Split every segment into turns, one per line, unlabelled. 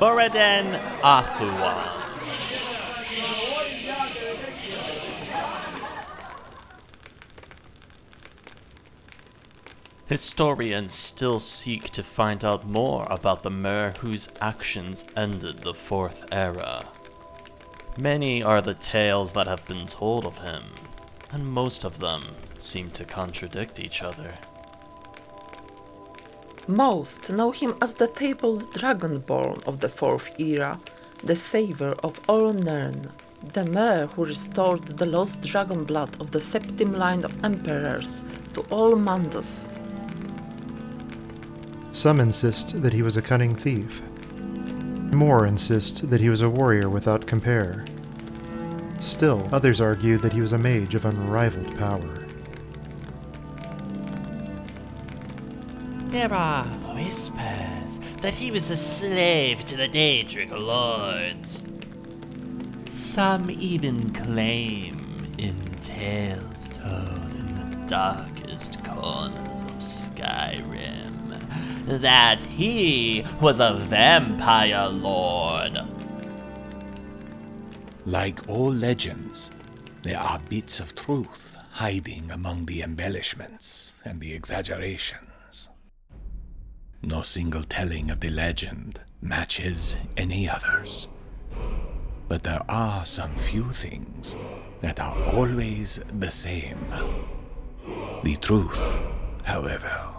Moriden Athluan. Historians still seek to find out more about the mer whose actions ended the Fourth Era. Many are the tales that have been told of him, and most of them seem to contradict each other.
Most know him as the fabled Dragonborn of the Fourth Era, the savior of all Nirn, the mer who restored the lost dragon blood of the septim line of emperors to all Mandus.
Some insist that he was a cunning thief. More insist that he was a warrior without compare. Still, others argue that he was a mage of unrivaled power.
There are whispers that he was the slave to the Daedric lords. Some even claim, in tales told in the darkest corners of Skyrim, that he was a vampire lord.
Like all legends, there are bits of truth hiding among the embellishments and the exaggerations. No single telling of the legend matches any others. But there are some few things that are always the same. The truth, however,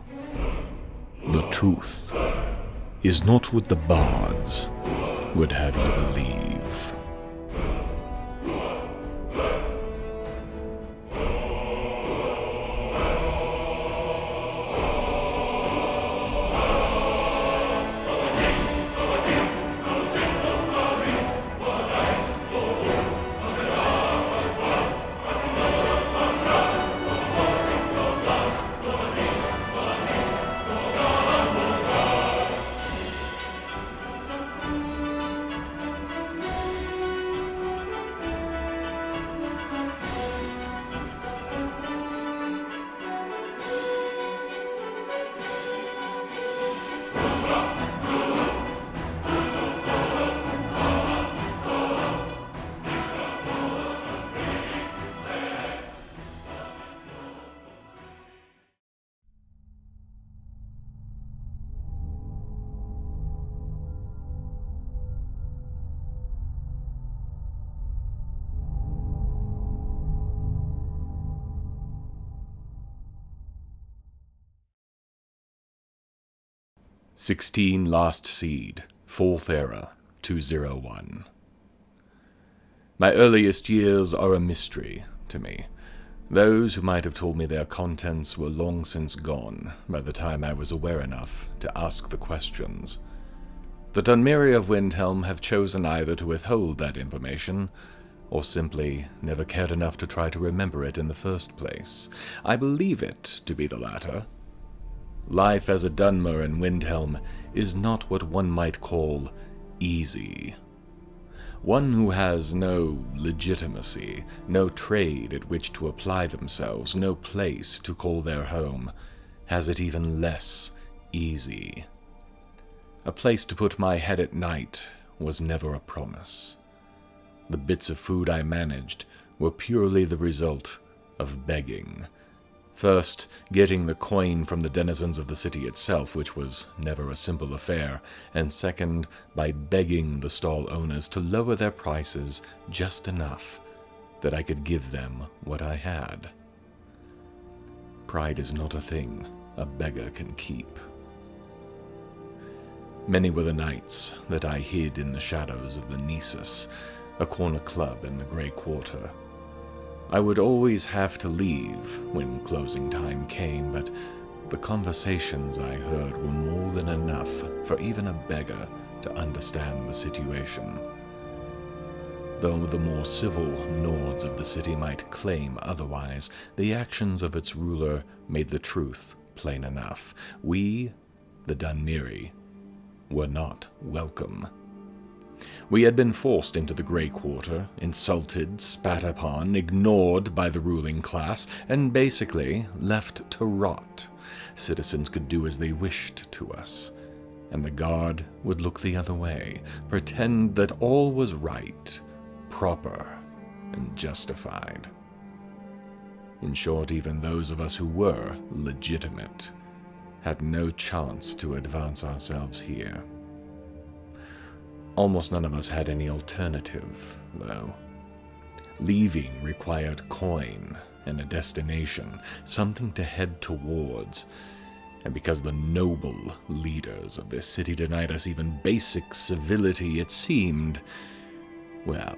the truth is not what the bards would have you believe. "16 Last Seed, 4th Era, 201. My earliest years are a mystery to me. Those who might have told me their contents were long since gone by the time I was aware enough to ask the questions. The dunmeri of Windhelm have chosen either to withhold that information, or simply never cared enough to try to remember it in the first place. I believe it to be the latter. Life as a dunmer in Windhelm is not what one might call easy. One who has no legitimacy, no trade at which to apply themselves, no place to call their home, has it even less easy. A place to put my head at night was never a promise. The bits of food I managed were purely the result of begging. First, getting the coin from the denizens of the city itself, which was never a simple affair, and second, by begging the stall owners to lower their prices just enough that I could give them what I had. Pride is not a thing a beggar can keep. Many were the nights that I hid in the shadows of the Nisus, a corner club in the Grey Quarter. I would always have to leave when closing time came, but the conversations I heard were more than enough for even a beggar to understand the situation. Though the more civil Nords of the city might claim otherwise, the actions of its ruler made the truth plain enough. We, the dunmeri, were not welcome. We had been forced into the Grey Quarter, insulted, spat upon, ignored by the ruling class, and basically left to rot. Citizens could do as they wished to us, and the guard would look the other way, pretend that all was right, proper, and justified. In short, even those of us who were legitimate had no chance to advance ourselves here. Almost none of us had any alternative, though. Leaving required coin and a destination, something to head towards, and because the noble leaders of this city denied us even basic civility, it seemed, well,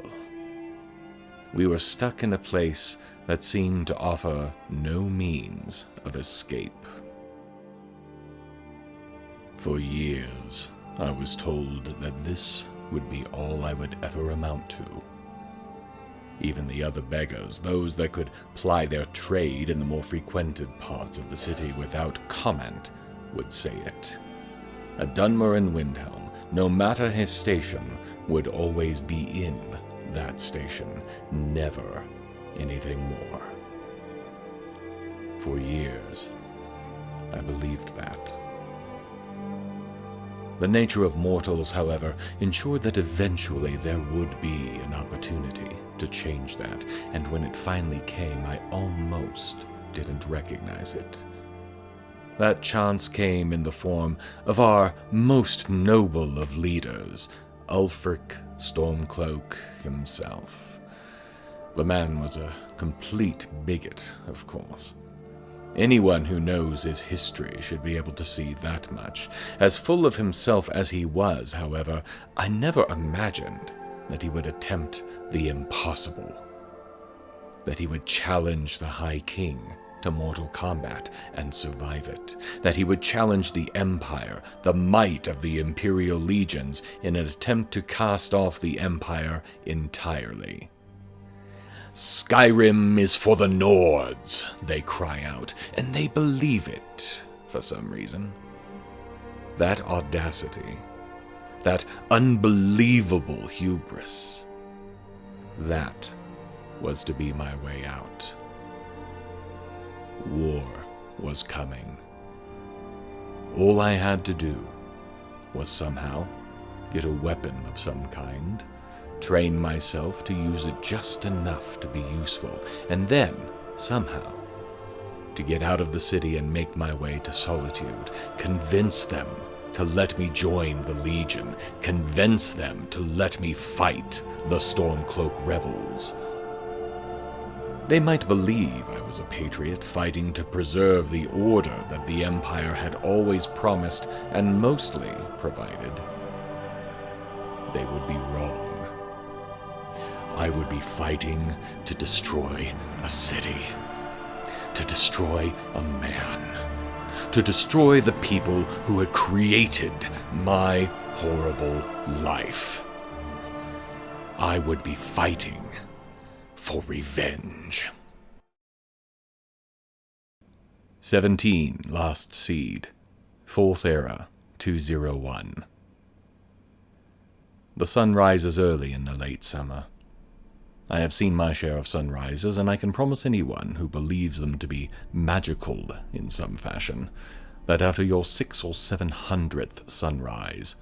we were stuck in a place that seemed to offer no means of escape. For years, I was told that this would be all I would ever amount to. Even the other beggars, those that could ply their trade in the more frequented parts of the city without comment, would say it. A dunmer in Windhelm, no matter his station, would always be in that station, never anything more. For years, I believed that. The nature of mortals, however, ensured that eventually there would be an opportunity to change that, and when it finally came, I almost didn't recognize it. That chance came in the form of our most noble of leaders, Ulfric Stormcloak himself. The man was a complete bigot, of course. Anyone who knows his history should be able to see that much. As full of himself as he was, however, I never imagined that he would attempt the impossible. That he would challenge the High King to mortal combat and survive it. That he would challenge the Empire, the might of the Imperial Legions, in an attempt to cast off the Empire entirely. Skyrim is for the Nords, they cry out, and they believe it for some reason. That audacity, that unbelievable hubris, that was to be my way out. War was coming. All I had to do was somehow get a weapon of some kind, train myself to use it just enough to be useful, and then, somehow, to get out of the city and make my way to Solitude, convince them to let me join the Legion, convince them to let me fight the Stormcloak rebels. They might believe I was a patriot fighting to preserve the order that the Empire had always promised and mostly provided. They would be wrong. I would be fighting to destroy a city, to destroy a man, to destroy the people who had created my horrible life. I would be fighting for revenge. 17 Lost Seed, 4th Era, 201. The sun rises early in the late summer. I have seen my share of sunrises, and I can promise anyone who believes them to be magical in some fashion that after your 600th or 700th sunrise,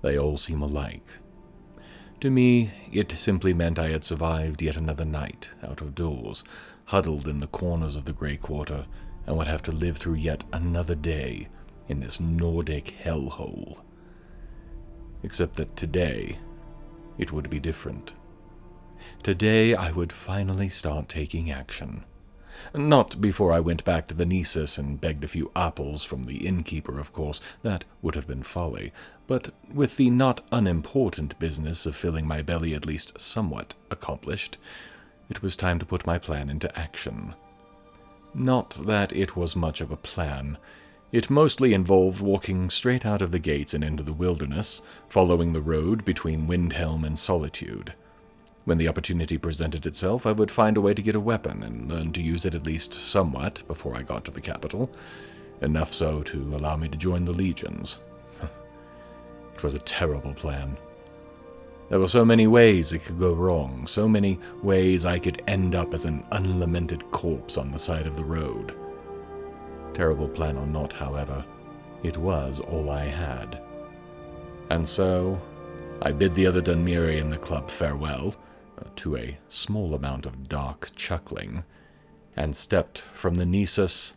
they all seem alike. To me, it simply meant I had survived yet another night out of doors, huddled in the corners of the Grey Quarter, and would have to live through yet another day in this Nordic hellhole. Except that today, it would be different. Today I would finally start taking action. Not before I went back to the Nesis and begged a few apples from the innkeeper, of course. That would have been folly. But with the not unimportant business of filling my belly at least somewhat accomplished, it was time to put my plan into action. Not that it was much of a plan. It mostly involved walking straight out of the gates and into the wilderness, following the road between Windhelm and Solitude. When the opportunity presented itself, I would find a way to get a weapon and learn to use it at least somewhat before I got to the capital, enough so to allow me to join the Legions. It was a terrible plan. There were so many ways it could go wrong, so many ways I could end up as an unlamented corpse on the side of the road. Terrible plan or not, however, it was all I had. And so, I bid the other dunmeri in the club farewell, to a small amount of dark chuckling, and stepped from the Nisus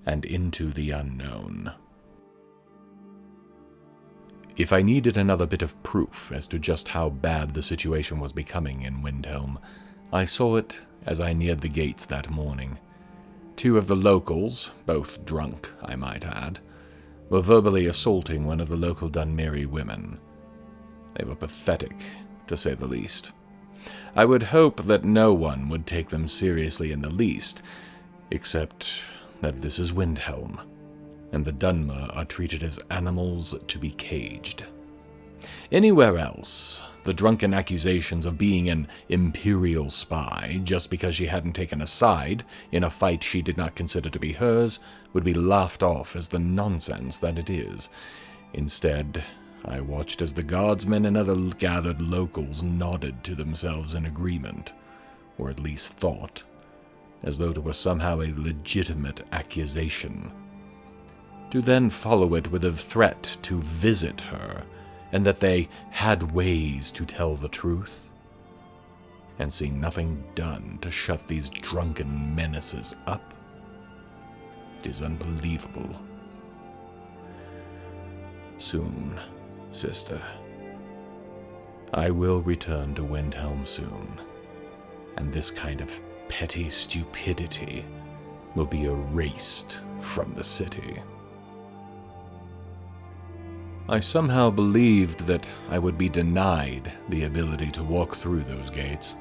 and into the unknown. If I needed another bit of proof as to just how bad the situation was becoming in Windhelm, I saw it as I neared the gates that morning. 2 of the locals, both drunk, I might add, were verbally assaulting one of the local dunmeri women. They were pathetic, to say the least. I would hope that no one would take them seriously in the least, except that this is Windhelm, and the Dunmer are treated as animals to be caged. Anywhere else, the drunken accusations of being an Imperial spy just because she hadn't taken a side in a fight she did not consider to be hers would be laughed off as the nonsense that it is. Instead, I watched as the guardsmen and other gathered locals nodded to themselves in agreement, or at least thought, as though it were somehow a legitimate accusation. To then follow it with a threat to visit her, and that they had ways to tell the truth, and see nothing done to shut these drunken menaces up. It is unbelievable. Soon, sister, I will return to Windhelm soon, and this kind of petty stupidity will be erased from the city. I somehow believed that I would be denied the ability to walk through those gates.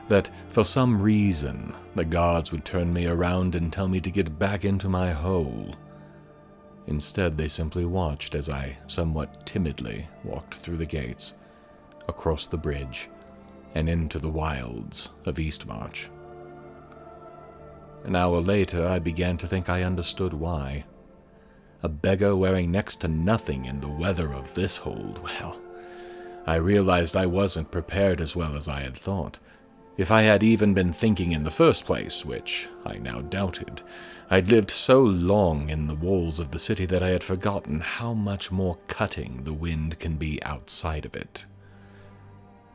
That for some reason the guards would turn me around and tell me to get back into my hole. Instead, they simply watched as I somewhat timidly walked through the gates, across the bridge, and into the wilds of Eastmarch. An hour later, I began to think I understood why. A beggar wearing next to nothing in the weather of this hold, well, I realized I wasn't prepared as well as I had thought. If I had even been thinking in the first place, which I now doubted, I'd lived so long in the walls of the city that I had forgotten how much more cutting the wind can be outside of it.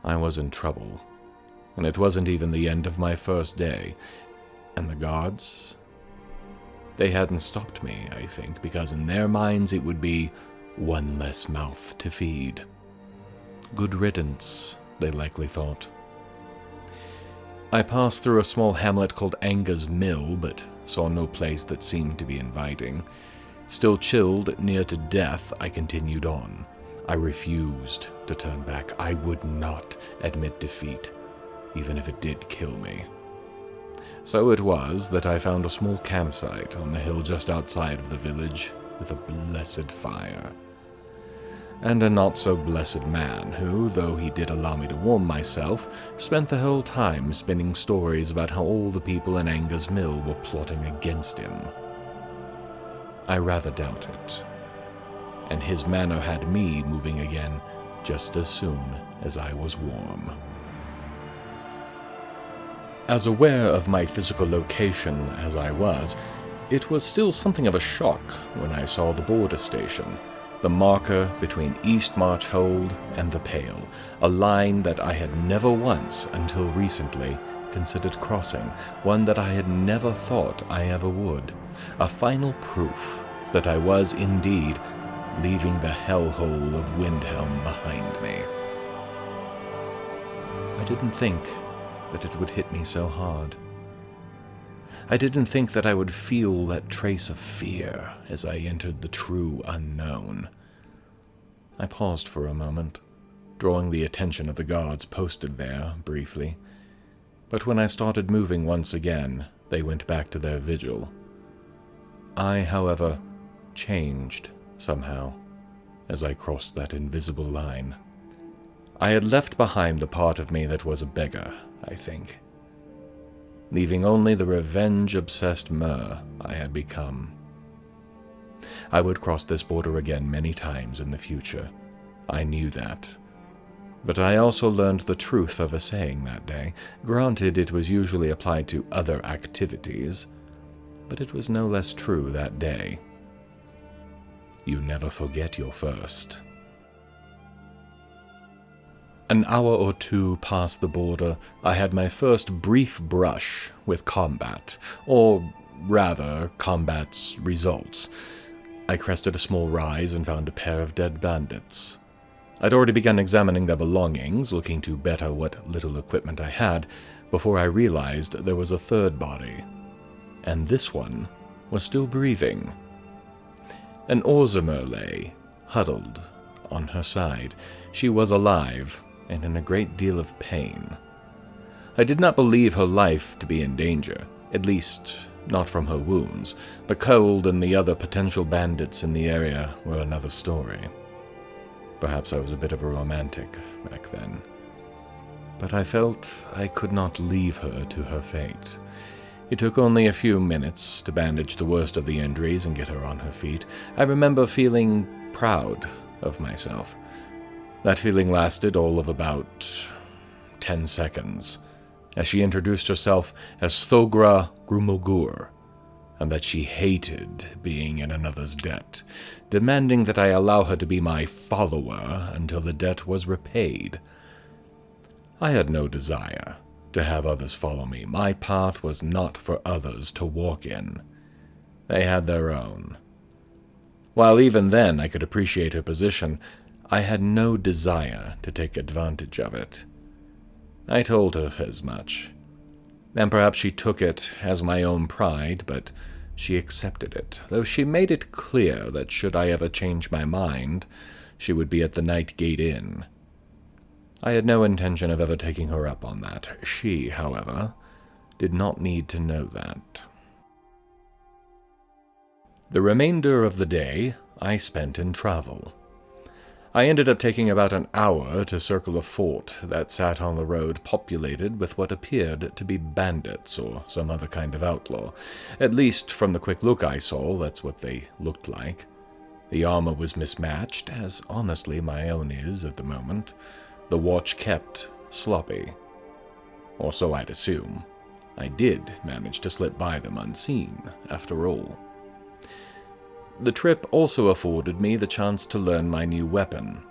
I was in trouble, and it wasn't even the end of my first day, and the guards? They hadn't stopped me, I think, because in their minds it would be one less mouth to feed. Good riddance, they likely thought. I passed through a small hamlet called Anger's Mill, but saw no place that seemed to be inviting. Still chilled near to death, I continued on. I refused to turn back. I would not admit defeat, even if it did kill me. So it was that I found a small campsite on the hill just outside of the village with a blessed fire. And a not-so-blessed man who, though he did allow me to warm myself, spent the whole time spinning stories about how all the people in Anger's Mill were plotting against him. I rather doubt it. And his manner had me moving again just as soon as I was warm. As aware of my physical location as I was, it was still something of a shock when I saw the border station, the marker between Eastmarch Hold and the Pale, a line that I had never once, until recently, considered crossing, one that I had never thought I ever would, a final proof that I was indeed leaving the hellhole of Windhelm behind me. I didn't think that it would hit me so hard. I didn't think that I would feel that trace of fear as I entered the true unknown. I paused for a moment, drawing the attention of the guards posted there briefly, but when I started moving once again, they went back to their vigil. I, however, changed somehow as I crossed that invisible line. I had left behind the part of me that was a beggar, I think, leaving only the revenge-obsessed mer I had become. I would cross this border again many times in the future. I knew that. But I also learned the truth of a saying that day. Granted, it was usually applied to other activities, but it was no less true that day. You never forget your first. An hour or two past the border, I had my first brief brush with combat, or rather, combat's results. I crested a small rise and found a pair of dead bandits. I'd already begun examining their belongings, looking to better what little equipment I had, before I realized there was a third body. And this one was still breathing. An Orzamer lay, huddled on her side. She was alive, and in a great deal of pain. I did not believe her life to be in danger, at least not from her wounds. The cold and the other potential bandits in the area were another story. Perhaps I was a bit of a romantic back then. But I felt I could not leave her to her fate. It took only a few minutes to bandage the worst of the injuries and get her on her feet. I remember feeling proud of myself. That feeling lasted all of about 10 seconds, as she introduced herself as Thogra Grumulgur, and that she hated being in another's debt, demanding that I allow her to be my follower until the debt was repaid. I had no desire to have others follow me. My path was not for others to walk in. They had their own. While even then I could appreciate her position, I had no desire to take advantage of it. I told her as much, and perhaps she took it as my own pride, but she accepted it, though she made it clear that should I ever change my mind, she would be at the Night Gate Inn. I had no intention of ever taking her up on that. She, however, did not need to know that. The remainder of the day I spent in travel. I ended up taking about an hour to circle a fort that sat on the road populated with what appeared to be bandits or some other kind of outlaw. At least from the quick look I saw, that's what they looked like. The armor was mismatched, as honestly my own is at the moment. The watch kept sloppy. Or so I'd assume. I did manage to slip by them unseen, after all. The trip also afforded me the chance to learn my new weapon.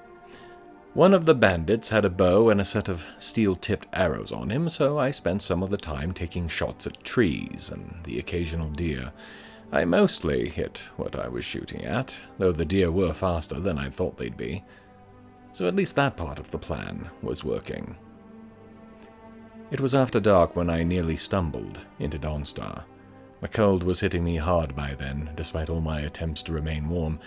One of the bandits had a bow and a set of steel-tipped arrows on him, so I spent some of the time taking shots at trees and the occasional deer. I mostly hit what I was shooting at, though the deer were faster than I thought they'd be. So at least that part of the plan was working. It was after dark when I nearly stumbled into Dawnstar. The cold was hitting me hard by then, despite all my attempts to remain warm,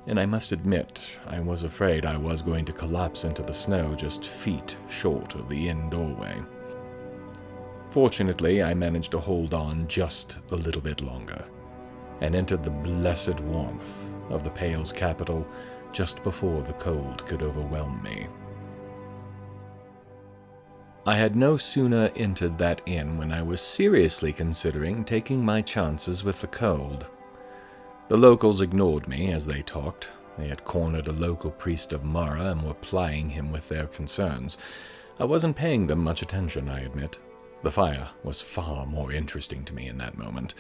and I must admit I was afraid I was going to collapse into the snow just feet short of the inn doorway. Fortunately, I managed to hold on just a little bit longer, and entered the blessed warmth of the Pale's capital just before the cold could overwhelm me. I had no sooner entered that inn when I was seriously considering taking my chances with the cold. The locals ignored me as they talked. They had cornered a local priest of Mara and were plying him with their concerns. I wasn't paying them much attention, I admit. The fire was far more interesting to me in that moment.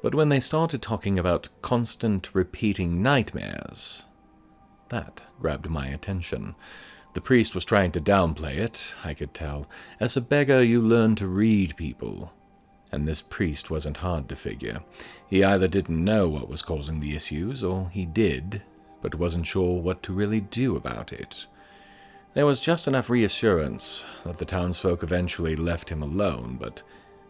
But when they started talking about constant repeating nightmares, that grabbed my attention. The priest was trying to downplay it, I could tell. As a beggar, you learn to read people. And this priest wasn't hard to figure. He either didn't know what was causing the issues, or he did, but wasn't sure what to really do about it. There was just enough reassurance that the townsfolk eventually left him alone, but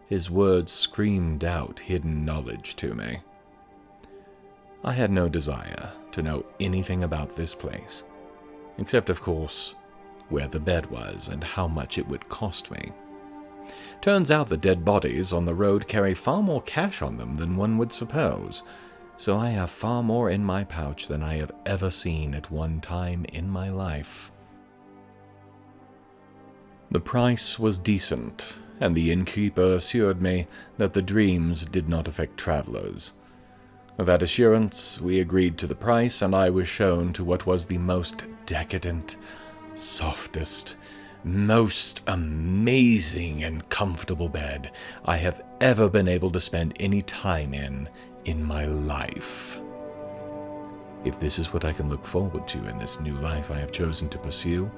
his words screamed out hidden knowledge to me. I had no desire to know anything about this place. Except, of course, where the bed was and how much it would cost me. Turns out the dead bodies on the road carry far more cash on them than one would suppose, so I have far more in my pouch than I have ever seen at one time in my life. The price was decent, and the innkeeper assured me that the dreams did not affect travelers. With that assurance, we agreed to the price, and I was shown to what was the most decadent, softest, most amazing and comfortable bed I have ever been able to spend any time in my life. If this is what I can look forward to in this new life I have chosen to pursue,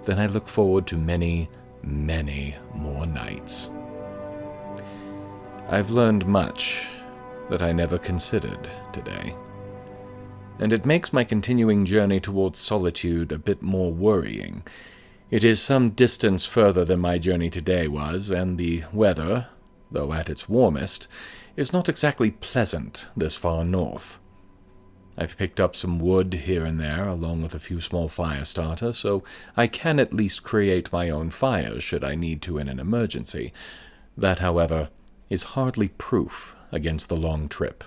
then I look forward to many, many more nights. I've learned much that I never considered today, and it makes my continuing journey towards Solitude a bit more worrying. It is some distance further than my journey today was, and the weather, though at its warmest, is not exactly pleasant this far north. I've picked up some wood here and there, along with a few small fire starters, so I can at least create my own fires should I need to in an emergency. That, however, is hardly proof against the long trip.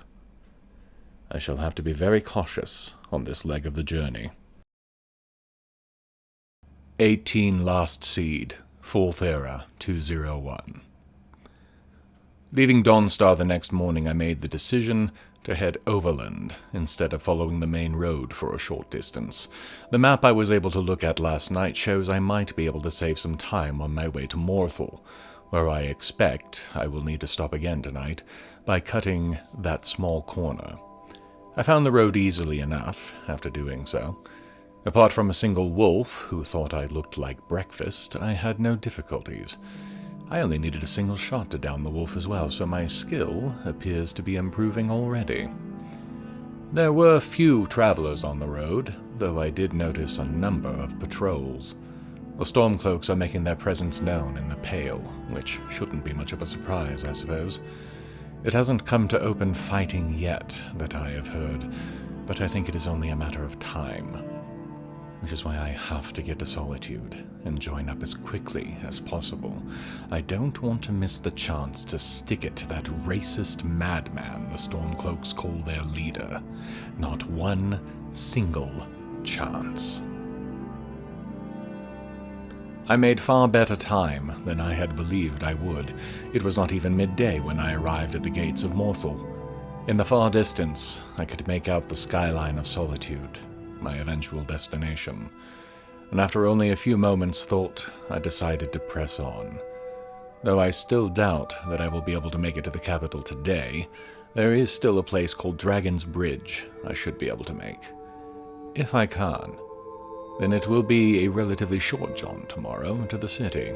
I shall have to be very cautious on this leg of the journey. 18 Last Seed, 4th Era, 201. Leaving Dawnstar the next morning, I made the decision to head overland instead of following the main road for a short distance. The map I was able to look at last night shows I might be able to save some time on my way to Morthal, where I expect I will need to stop again tonight, by cutting that small corner. I found the road easily enough after doing so. Apart from a single wolf who thought I looked like breakfast, I had no difficulties. I only needed a single shot to down the wolf as well, so my skill appears to be improving already. There were few travelers on the road, though I did notice a number of patrols. The Stormcloaks are making their presence known in the Pale, which shouldn't be much of a surprise, I suppose. It hasn't come to open fighting yet, that I have heard, but I think it is only a matter of time. Which is why I have to get to Solitude and join up as quickly as possible. I don't want to miss the chance to stick it to that racist madman the Stormcloaks call their leader. Not one single chance. I made far better time than I had believed I would. It was not even midday when I arrived at the gates of Morthal. In the far distance, I could make out the skyline of Solitude, my eventual destination, and after only a few moments' thought, I decided to press on. Though I still doubt that I will be able to make it to the capital today, there is still a place called Dragon's Bridge I should be able to make. If I can, then it will be a relatively short jaunt tomorrow to the city.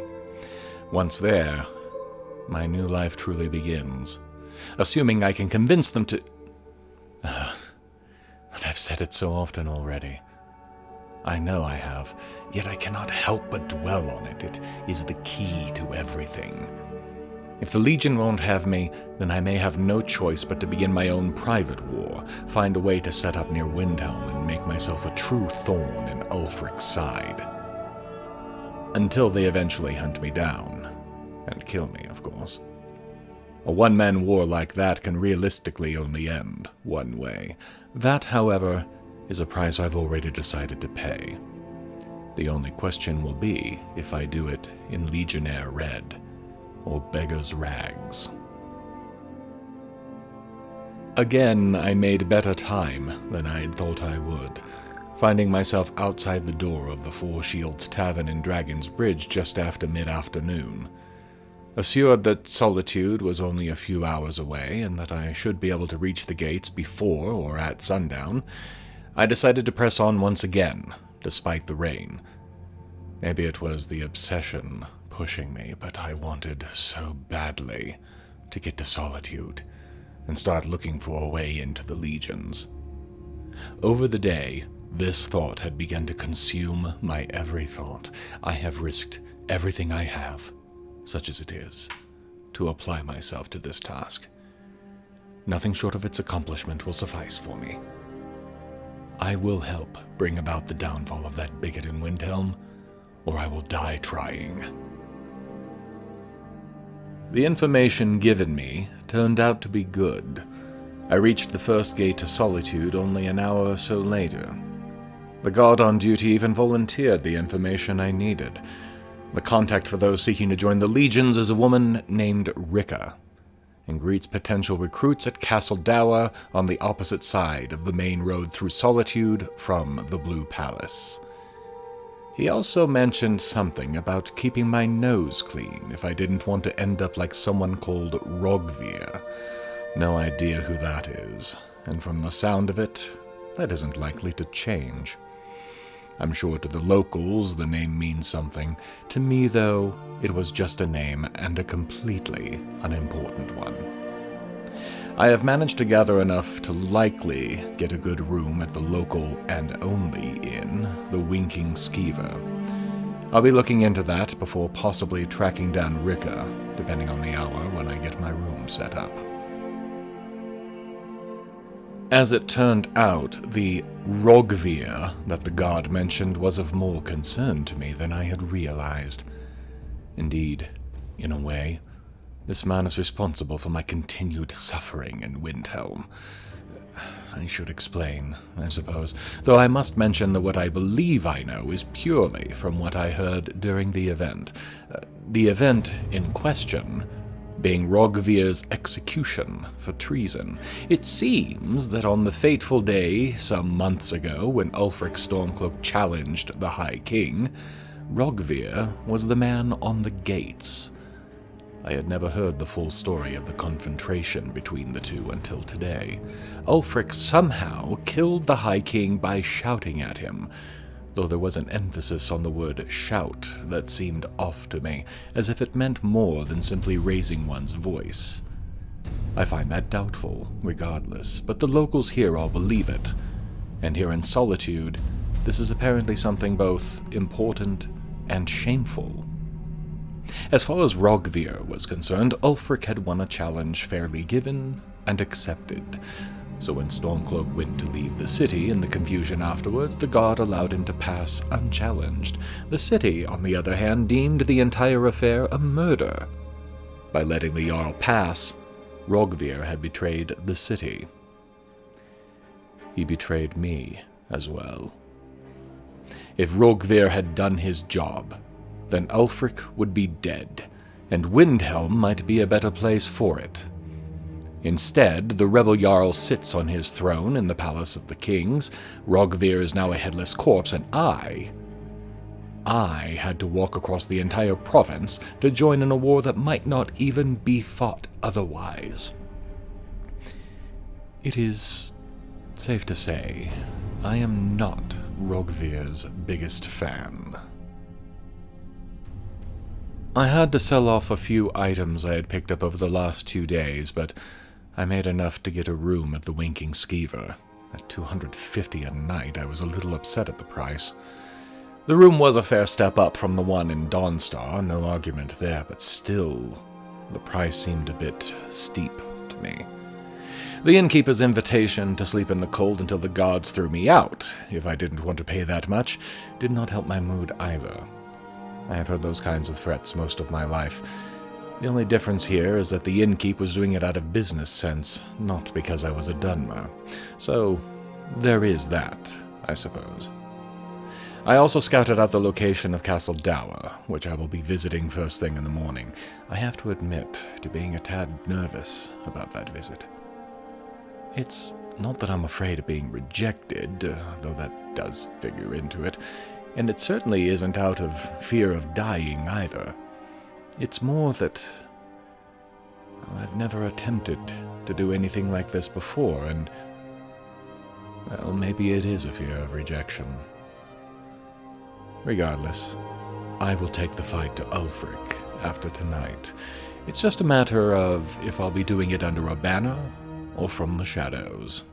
Once there, my new life truly begins, assuming I can convince them to... But I've said it so often already. I know I have, yet I cannot help but dwell on it. It is the key to everything. If the Legion won't have me, then I may have no choice but to begin my own private war, find a way to set up near Windhelm and make myself a true thorn in Ulfric's side. Until they eventually hunt me down. And kill me, of course. A one-man war like that can realistically only end one way. That, however, is a price I've already decided to pay. The only question will be if I do it in Legionnaire red or beggar's rags. Again, I made better time than I had thought I would, finding myself outside the door of the Four Shields Tavern in Dragon's Bridge just after mid-afternoon. Assured that Solitude was only a few hours away and that I should be able to reach the gates before or at sundown, I decided to press on once again, despite the rain. Maybe it was the obsession pushing me, but I wanted so badly to get to Solitude and start looking for a way into the Legions. Over the day, this thought had begun to consume my every thought. I have risked everything I have, such as it is, to apply myself to this task. Nothing short of its accomplishment will suffice for me. I will help bring about the downfall of that bigot in Windhelm, or I will die trying. The information given me turned out to be good. I reached the first gate to Solitude only an hour or so later. The guard on duty even volunteered the information I needed. The contact for those seeking to join the Legions is a woman named Rika, and greets potential recruits at Castle Dower on the opposite side of the main road through Solitude from the Blue Palace. He also mentioned something about keeping my nose clean if I didn't want to end up like someone called Rogvir. No idea who that is, and from the sound of it, that isn't likely to change. I'm sure to the locals the name means something. To me, though, it was just a name, and a completely unimportant one. I have managed to gather enough to likely get a good room at the local and only inn, the Winking Skeever. I'll be looking into that before possibly tracking down Rika, depending on the hour when I get my room set up. As it turned out, the Rogvir that the god mentioned was of more concern to me than I had realized. Indeed, in a way, this man is responsible for my continued suffering in Windhelm. I should explain, I suppose, though I must mention that what I believe I know is purely from what I heard during the event. The event in question being Rogvir's execution for treason. It seems that on the fateful day some months ago when Ulfric Stormcloak challenged the High King, Rogvir was the man on the gates. I had never heard the full story of the confrontation between the two until today. Ulfric somehow killed the High King by shouting at him, though there was an emphasis on the word shout that seemed off to me, as if it meant more than simply raising one's voice. I find that doubtful, regardless, but the locals here all believe it, and here in Solitude, this is apparently something both important and shameful. As far as Rogvir was concerned, Ulfric had won a challenge fairly given and accepted. So when Stormcloak went to leave the city in the confusion afterwards, the god allowed him to pass unchallenged. The city, on the other hand, deemed the entire affair a murder. By letting the Jarl pass, Rogvir had betrayed the city. He betrayed me as well. If Rogvir had done his job, then Ulfric would be dead, and Windhelm might be a better place for it. Instead, the rebel Jarl sits on his throne in the Palace of the Kings. Rogvir is now a headless corpse, and I had to walk across the entire province to join in a war that might not even be fought otherwise. It is safe to say, I am not Rogvir's biggest fan. I had to sell off a few items I had picked up over the last 2 days, but I made enough to get a room at the Winking Skeever. At $250 a night, I was a little upset at the price. The room was a fair step up from the one in Dawnstar, no argument there, but still, the price seemed a bit steep to me. The innkeeper's invitation to sleep in the cold until the gods threw me out, if I didn't want to pay that much, did not help my mood either. I have heard those kinds of threats most of my life. The only difference here is that the innkeep was doing it out of business sense, not because I was a dunmer. So, there is that, I suppose. I also scouted out the location of Castle Dower, which I will be visiting first thing in the morning. I have to admit to being a tad nervous about that visit. It's not that I'm afraid of being rejected, though that does figure into it, and it certainly isn't out of fear of dying either. It's more that I've never attempted to do anything like this before, and, well, maybe it is a fear of rejection. Regardless, I will take the fight to Ulfric after tonight. It's just a matter of if I'll be doing it under a banner or from the shadows.